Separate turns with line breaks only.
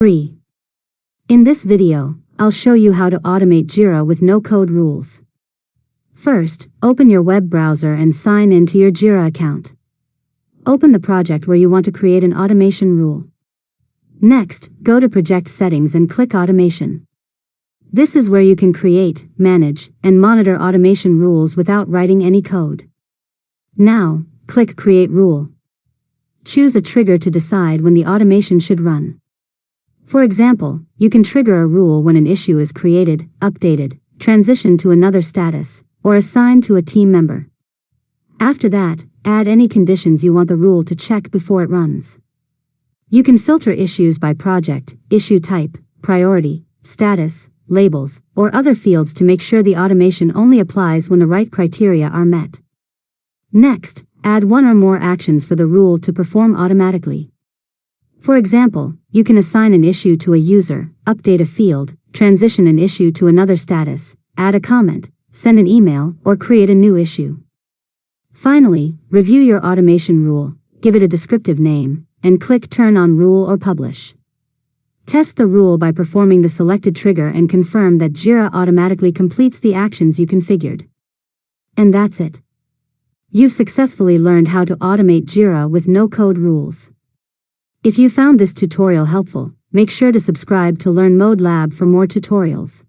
3. In this video, I'll show you how to automate Jira with no-code rules. First, open your web browser and sign in to your Jira account. Open the project where you want to create an automation rule. Next, go to Project Settings and click Automation. This is where you can create, manage, and monitor automation rules without writing any code. Now, click Create Rule. Choose a trigger to decide when the automation should run. For example, you can trigger a rule when an issue is created, updated, transitioned to another status, or assigned to a team member. After that, add any conditions you want the rule to check before it runs. You can filter issues by project, issue type, priority, status, labels, or other fields to make sure the automation only applies when the right criteria are met. Next, add one or more actions for the rule to perform automatically. For example, you can assign an issue to a user, update a field, transition an issue to another status, add a comment, send an email, or create a new issue. Finally, review your automation rule, give it a descriptive name, and click Turn on Rule or Publish. Test the rule by performing the selected trigger and confirm that Jira automatically completes the actions you configured. And that's it. You've successfully learned how to automate Jira with no-code rules. If you found this tutorial helpful, make sure to subscribe to Learn Mode Lab for more tutorials.